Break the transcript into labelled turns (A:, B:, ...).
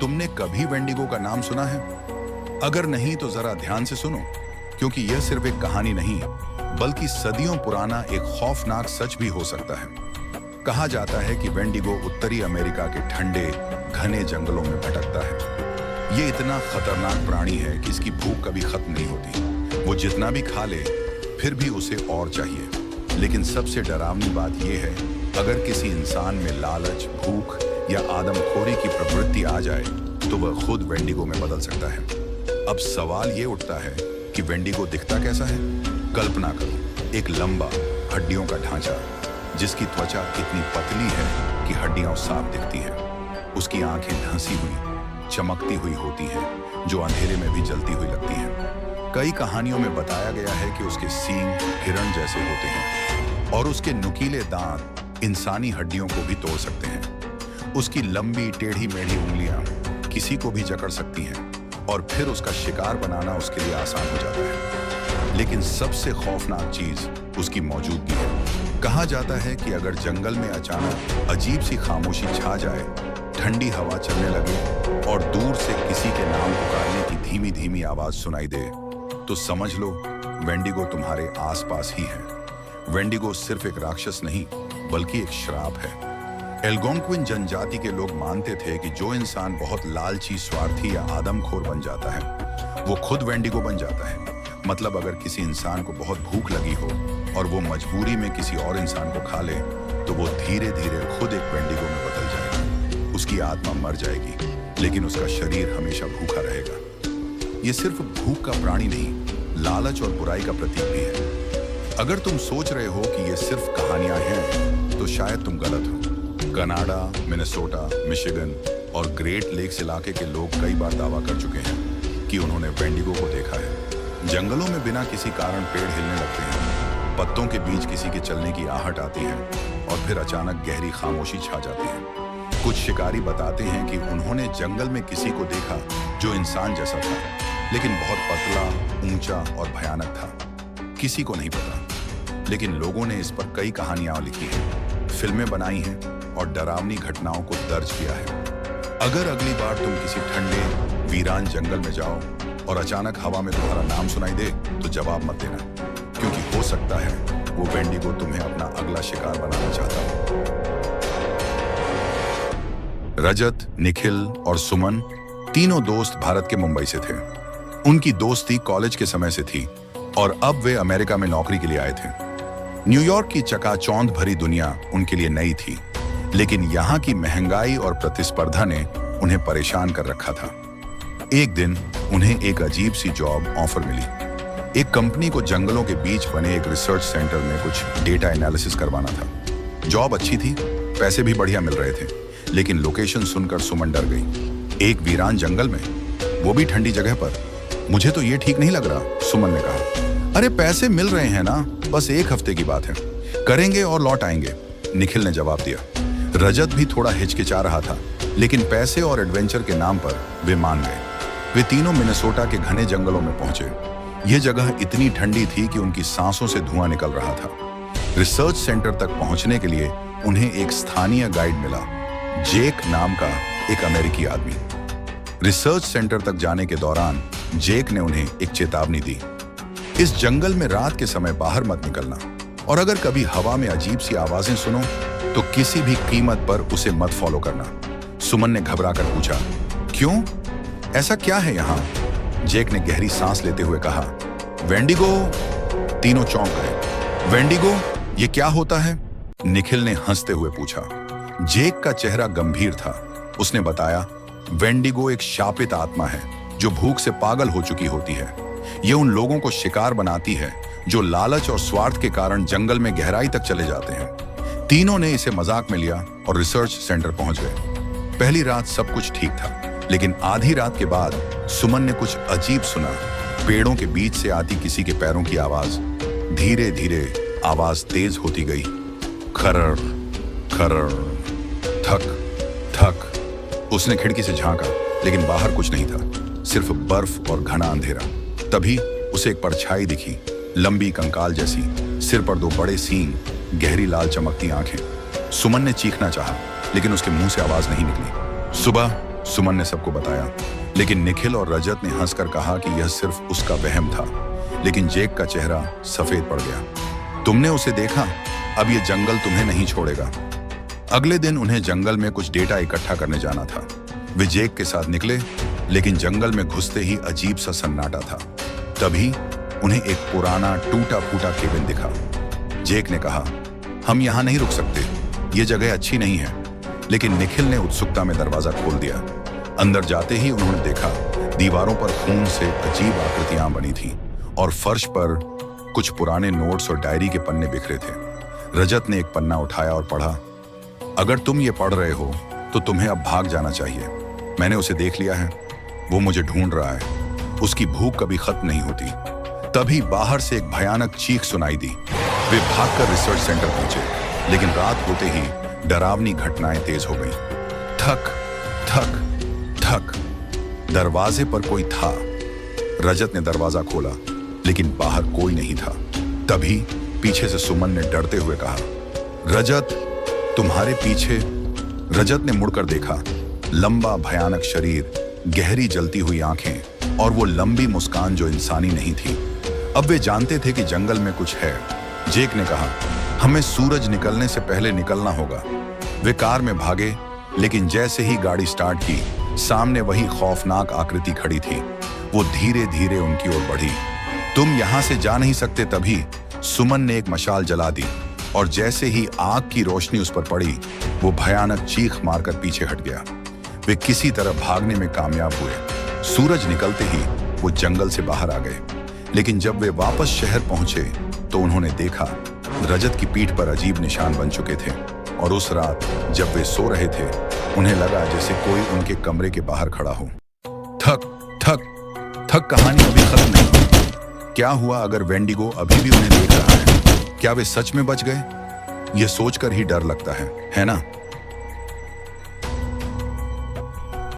A: तुमने कभी वेंडिगो का नाम सुना है? अगर नहीं तो जरा ध्यान से सुनो, क्योंकि यह सिर्फ एक कहानी नहीं बल्कि सदियों पुराना एक खौफनाक सच भी हो सकता है। कहा जाता है कि वेंडिगो उत्तरी अमेरिका के ठंडे घने जंगलों में भटकता है। ये इतना खतरनाक प्राणी है कि इसकी भूख कभी खत्म नहीं होती। वो जितना भी खा ले फिर भी उसे और चाहिए। लेकिन सबसे डरावनी बात यह है, अगर किसी इंसान में लालच, भूख या आदमखोरी की प्रवृत्ति आ जाए तो वह खुद वेंडिगो में बदल सकता है। अब सवाल ये उठता है कि वेंडिगो दिखता कैसा है? कल्पना करो, एक लंबा हड्डियों का ढांचा जिसकी त्वचा इतनी पतली है कि हड्डियां साफ दिखती हैं। उसकी आंखें धंसी हुई, चमकती हुई होती हैं, जो अंधेरे में भी जलती हुई लगती हैं। कई कहानियों में बताया गया है कि उसके सींग हिरण जैसे होते हैं और उसके नुकीले दांत इंसानी हड्डियों को भी तोड़ सकते हैं। उसकी लंबी टेढ़ी मेढ़ी उंगलियां किसी को भी जकड़ सकती हैं और फिर उसका शिकार बनाना उसके लिए आसान हो जाता है। लेकिन सबसे खौफनाक चीज उसकी मौजूदगी है। कहा जाता है कि अगर जंगल में अचानक अजीब सी खामोशी छा जाए, ठंडी हवा चलने लगे और दूर से किसी के नाम पुकारने की धीमी धीमी आवाज सुनाई दे, तो समझ लो वेंडिगो तुम्हारे आसपास ही है। वेंडिगो सिर्फ एक राक्षस नहीं बल्कि एक श्राप है। एल्गोंक्विन जनजाति के लोग मानते थे कि जो इंसान बहुत लालची, स्वार्थी या आदमखोर बन जाता है वो खुद वेंडिगो बन जाता है। मतलब अगर किसी इंसान को बहुत भूख लगी हो और वो मजबूरी में किसी और इंसान को खा ले तो वो धीरे धीरे खुद एक वेंडिगो में बदल जाएगा। उसकी आत्मा मर जाएगी लेकिन उसका शरीर हमेशा भूखा रहेगा। ये सिर्फ भूख का प्राणी नहीं, लालच और बुराई का प्रतीक भी है। अगर तुम सोच रहे हो कि ये सिर्फ कहानियां हैं तो शायद तुम गलत हो। कनाडा, मिनेसोटा, मिशिगन और ग्रेट लेक्स इलाके के लोग कई बार दावा कर चुके हैं कि उन्होंने वेंडिगो को देखा है। जंगलों में बिना किसी कारण पेड़ हिलने लगते हैं, पत्तों के बीच किसी के चलने की आहट आती है और फिर अचानक गहरी खामोशी छा जाती है। कुछ शिकारी बताते हैं कि उन्होंने जंगल में किसी को देखा जो इंसान जैसा था, लेकिन बहुत पतला, ऊंचा और भयानक था। किसी को नहीं पता, लेकिन लोगों ने इस पर कई कहानियां लिखी हैं, फिल्में बनाई हैं और डरावनी घटनाओं को दर्ज किया है। अगर अगली बार तुम किसी ठंडे, वीरान जंगल में जाओ और अचानक हवा में तुम्हारा नाम सुनाई दे तो जवाब मत देना, क्योंकि हो सकता है वो वेंडिगो तुम्हें अपना अगला शिकार बनाना चाहता हो। रजत, निखिल और सुमन तीनों दोस्त भारत के मुंबई से थे। उनकी दोस्ती कॉलेज के समय से थी और अब वे अमेरिका में नौकरी के लिए आए थे। न्यूयॉर्क की चकाचौंध भरी दुनिया उनके लिए नई थी, लेकिन यहाँ की महंगाई और प्रतिस्पर्धा ने उन्हें परेशान कर रखा था। एक दिन उन्हें एक अजीब सी जॉब ऑफर मिली। एक कंपनी को जंगलों के बीच बने एक रिसर्च सेंटर में कुछ डेटा एनालिसिस करवाना था। जॉब अच्छी थी, पैसे भी बढ़िया मिल रहे थे, लेकिन लोकेशन सुनकर सुमन डर गई। एक वीरान जंगल में, वो भी ठंडी जगह पर। मुझे तो ये ठीक नहीं लग रहा, सुमन ने कहा। अरे पैसे मिल रहे हैं ना, बस एक हफ्ते की बात है, करेंगे और लौट आएंगे, निखिल ने जवाब दिया। रजत भी थोड़ा हिचकिचा रहा था, लेकिन पैसे और एडवेंचर के नाम पर वे मान गए। वे तीनों मिनेसोटा के घने जंगलों में पहुंचे। यह जगह इतनी ठंडी थी कि उनकी सांसों से धुआं निकल रहा था। रिसर्च सेंटर तक पहुंचने के लिए उन्हें एक स्थानीय गाइड मिला, जेक नाम का एक अमेरिकी आदमी। रिसर्च सेंटर तक जाने के दौरान जेक ने उन्हें एक चेतावनी दी, इस जंगल में रात के समय बाहर मत निकलना, और अगर कभी हवा में अजीब सी आवाजें सुनो तो किसी भी कीमत पर उसे मत फॉलो करना। सुमन ने घबरा कर पूछा, क्यों, ऐसा क्या है यहाँ? जेक ने गहरी सांस लेते हुए कहा, वेंडिगो। तीनों चौंक गए। वेंडिगो, ये क्या होता है? निखिल ने हंसते हुए पूछा। जेक का चेहरा गंभीर था। उसने बताया, वेंडिगो एक शापित आत्मा है जो भूख से पागल हो चुकी होती है। ये उन लोगों को शिकार बनाती है जो लालच और स्वार्थ के कारण जंगल में गहराई तक चले जाते हैं। तीनों ने इसे मजाक में लिया और रिसर्च सेंटर पहुंच गए। पहली रात सब कुछ ठीक था, लेकिन आधी रात के बाद सुमन ने कुछ अजीब सुना। पेड़ों के बीच से आती किसी के पैरों की आवाज। धीरे धीरे आवाज तेज होती गई, खरर खरर, थक थक। उसने खिड़की से झांका, लेकिन बाहर कुछ नहीं था, सिर्फ बर्फ और घना अंधेरा। तभी उसे एक परछाई दिखी, लंबी, कंकाल जैसी, सिर पर दो बड़े सींग, गहरी लाल चमकती आंखें। सुमन ने चीखना चाहा, लेकिन उसके मुंह से आवाज नहीं निकली। सुबह सुमन ने सबको बताया, लेकिन निखिल और रजत ने हंसकर कहा कि यह सिर्फ उसका वहम था। लेकिन जेक का चेहरा सफेद पड़ गया। तुमने उसे देखा? अब यह जंगल तुम्हें नहीं छोड़ेगा। अगले दिन उन्हें जंगल में कुछ डेटा इकट्ठा करने जाना था। वे जेक के साथ निकले, लेकिन जंगल में घुसते ही अजीब सा सन्नाटा था। तभी उन्हें एक पुराना टूटा फूटा केबिन दिखा। जेक ने कहा, हम यहाँ नहीं रुक सकते, ये जगह अच्छी नहीं है। लेकिन निखिल ने उत्सुकता में दरवाजा खोल दिया। अंदर जाते ही उन्होंने देखा दीवारों पर खून से अजीब आकृतियां बनी थीं और फर्श पर कुछ पुराने नोट्स और डायरी के पन्ने बिखरे थे। रजत ने एक पन्ना उठाया और पढ़ा, अगर तुम ये पढ़ रहे हो तो तुम्हें अब भाग जाना चाहिए। मैंने उसे देख लिया है, वो मुझे ढूंढ रहा है। उसकी भूख कभी खत्म नहीं होती। तभी बाहर से एक भयानक चीख सुनाई दी। वे भागकर रिसर्च सेंटर पहुंचे, लेकिन रात होते ही डरावनी घटनाएं तेज हो गईं। ठक ठक ठक, दरवाजे पर कोई था। रजत ने दरवाजा खोला, लेकिन बाहर कोई नहीं था। तभी पीछे से सुमन ने डरते हुए कहा, रजत, तुम्हारे पीछे। रजत ने मुड़कर देखा, लंबा भयानक शरीर, गहरी जलती हुई आंखें और वो लंबी मुस्कान जो इंसानी नहीं थी। अब वे जानते थे कि जंगल में कुछ है। जेक ने कहा, हमें सूरज निकलने से पहले निकलना होगा। वे कार में भागे, लेकिन जैसे ही गाड़ी स्टार्ट की, सामने वही खौफनाक आकृति खड़ी थी। वो धीरे धीरे उनकी ओर बढ़ी। तुम यहां से जा नहीं सकते। तभी सुमन ने एक मशाल जला दी और जैसे ही आग की रोशनी उस पर पड़ी, वो भयानक चीख मारकर पीछे हट गया। वे किसी तरह भागने में कामयाब हुए। सूरज निकलते ही वो जंगल से बाहर आ गए। लेकिन जब वे वापस शहर पहुंचे तो उन्होंने देखा रजत की पीठ पर अजीब निशान बन चुके थे। और उस रात जब वे सो रहे थे, उन्हें लगा जैसे कोई उनके कमरे के बाहर खड़ा हो। ठक ठक ठक, कहानी अभी खत्म नहीं हुई। क्या हुआ अगर वेंडिगो अभी भी उन्हें देख रहा है? क्या वे सच में बच गए? ये सोचकर ही डर लगता है ना?